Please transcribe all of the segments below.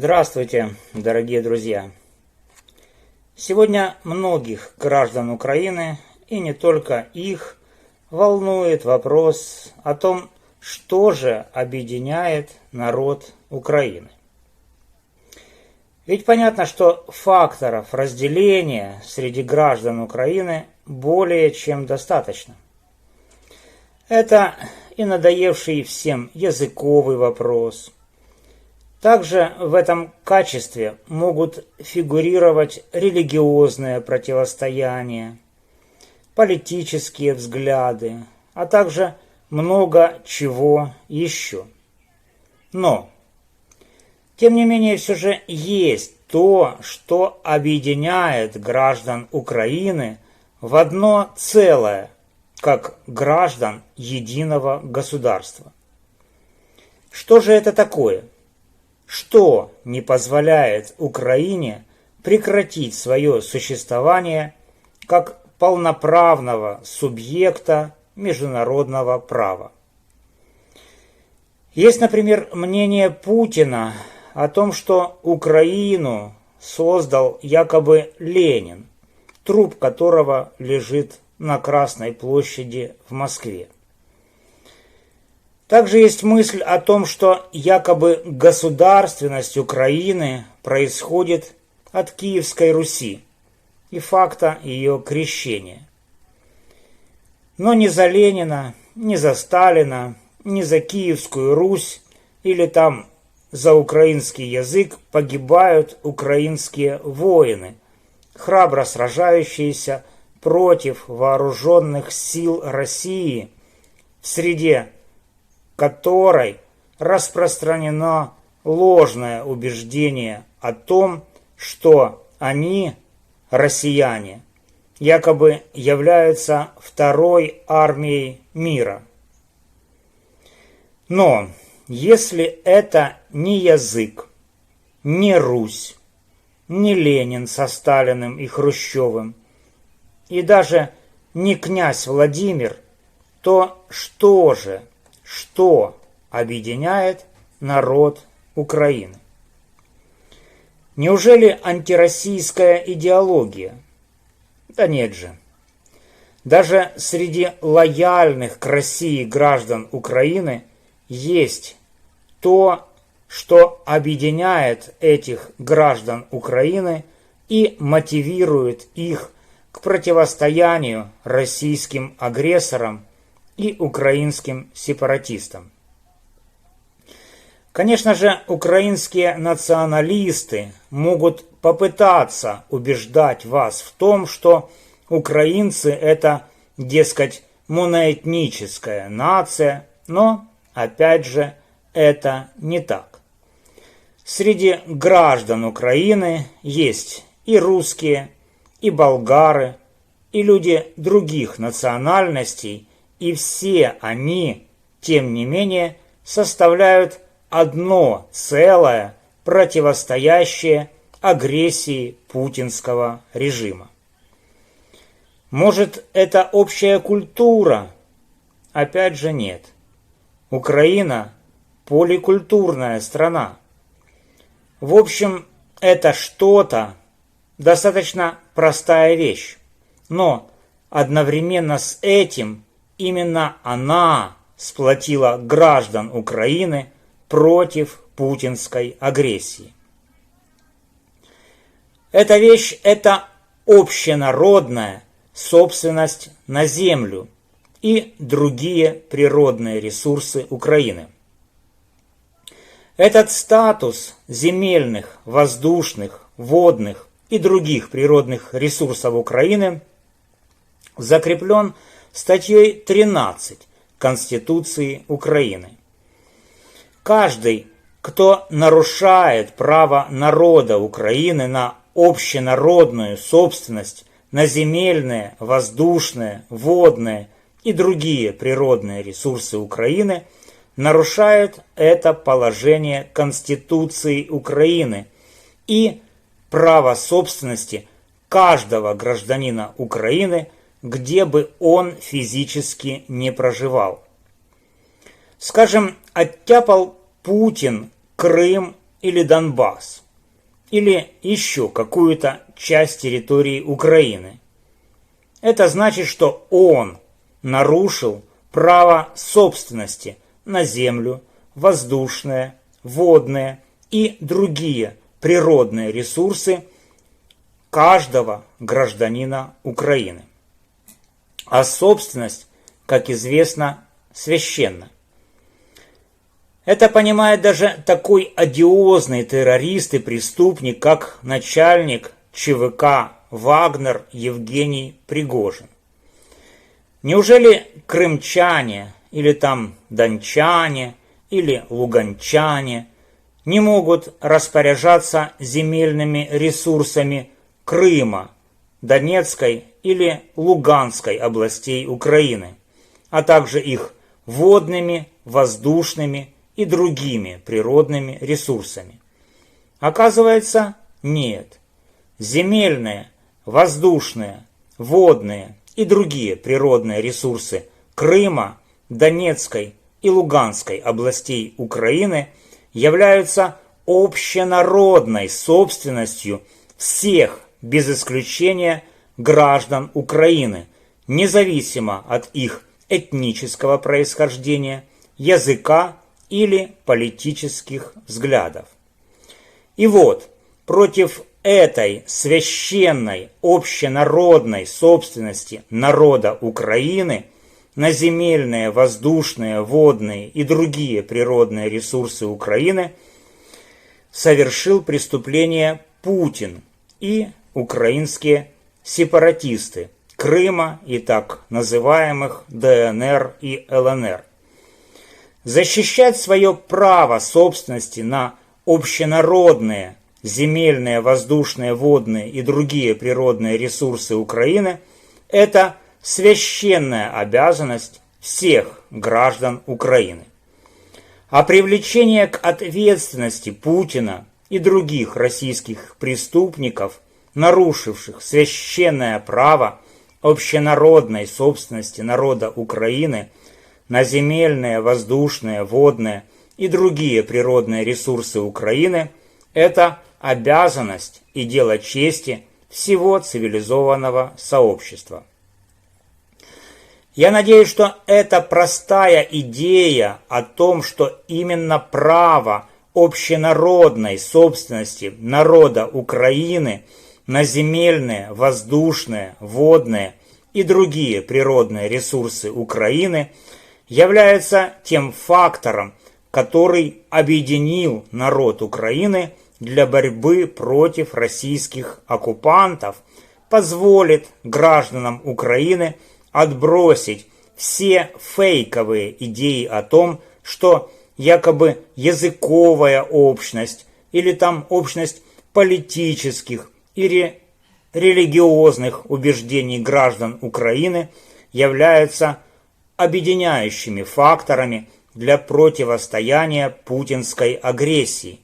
Здравствуйте, дорогие друзья! Сегодня многих граждан Украины, и не только их, волнует вопрос о том, что же объединяет народ Украины. Ведь понятно, что факторов разделения среди граждан Украины более чем достаточно. Это и надоевший всем языковый вопрос. Также в этом качестве могут фигурировать религиозное противостояние, политические взгляды, а также много чего еще. Но, тем не менее, все же есть то, что объединяет граждан Украины в одно целое, как граждан единого государства. Что же это такое? Что не позволяет Украине прекратить свое существование как полноправного субъекта международного права? Есть, например, мнение Путина о том, что Украину создал якобы Ленин, труп которого лежит на Красной площади в Москве. Также есть мысль о том, что якобы государственность Украины происходит от Киевской Руси и факта ее крещения. Но ни за Ленина, ни за Сталина, ни за Киевскую Русь или там за украинский язык погибают украинские воины, храбро сражающиеся против вооруженных сил России, в среде которой распространено ложное убеждение о том, что они, россияне, якобы являются второй армией мира. Но если это не язык, не Русь, не Ленин со Сталиным и Хрущевым, и даже не князь Владимир, то что же? Что объединяет народ Украины? Неужели антироссийская идеология? Да нет же. Даже среди лояльных к России граждан Украины есть то, что объединяет этих граждан Украины и мотивирует их к противостоянию российским агрессорам и украинским сепаратистам. Конечно же, украинские националисты могут попытаться убеждать вас в том, что украинцы это, дескать, моноэтническая нация, но, опять же, это не так. Среди граждан Украины есть и русские, и болгары, и люди других национальностей, и все они, тем не менее, составляют одно целое, противостоящее агрессии путинского режима. Может, это общая культура? Опять же нет. Украина – поликультурная страна. В общем, это что-то достаточно простая вещь, но одновременно с этим именно она сплотила граждан Украины против путинской агрессии. Эта вещь – это общенародная собственность на землю и другие природные ресурсы Украины. Этот статус земельных, воздушных, водных и других природных ресурсов Украины закреплен статьей 13 Конституции Украины. Каждый, кто нарушает право народа Украины на общенародную собственность на земельные, воздушные, водные и другие природные ресурсы Украины, нарушает это положение Конституции Украины и право собственности каждого гражданина Украины, где бы он физически не проживал. Скажем, оттяпал Путин Крым или Донбасс, или еще какую-то часть территории Украины. Это значит, что он нарушил право собственности на землю, воздушные, водные и другие природные ресурсы каждого гражданина Украины. А собственность, как известно, священна. Это понимает даже такой одиозный террорист и преступник, как начальник ЧВК «Вагнер» Евгений Пригожин. Неужели крымчане или там дончане или луганчане не могут распоряжаться земельными ресурсами Крыма, Донецкой или Луганской областей Украины, а также их водными, воздушными и другими природными ресурсами? Оказывается, нет. Земельные, воздушные, водные и другие природные ресурсы Крыма, Донецкой и Луганской областей Украины являются общенародной собственностью всех, без исключения, граждан Украины, независимо от их этнического происхождения, языка или политических взглядов. И вот, против этой священной общенародной собственности народа Украины на земельные, воздушные, водные и другие природные ресурсы Украины совершил преступление Путин и украинские сепаратисты Крыма и так называемых ДНР и ЛНР. Защищать свое право собственности на общенародные земельные, воздушные, водные и другие природные ресурсы Украины – это священная обязанность всех граждан Украины. А привлечение к ответственности Путина и других российских преступников, нарушивших священное право общенародной собственности народа Украины на земельные, воздушные, водные и другие природные ресурсы Украины – это обязанность и дело чести всего цивилизованного сообщества. Я надеюсь, что эта простая идея о том, что именно право общенародной собственности народа Украины на земельные, воздушные, водные и другие природные ресурсы Украины является тем фактором, который объединил народ Украины для борьбы против российских оккупантов, позволит гражданам Украины отбросить все фейковые идеи о том, что якобы языковая общность или там общность политических или религиозных убеждений граждан Украины являются объединяющими факторами для противостояния путинской агрессии,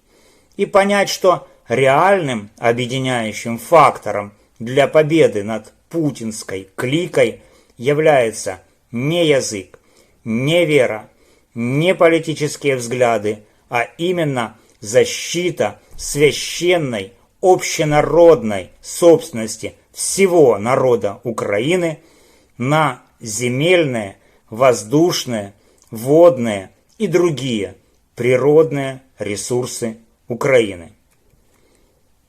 и понять, что реальным объединяющим фактором для победы над путинской кликой является не язык, не вера, не политические взгляды, а именно защита священной общенародной собственности всего народа Украины на земельные, воздушные, водные и другие природные ресурсы Украины.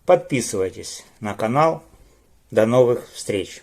Подписывайтесь на канал. До новых встреч!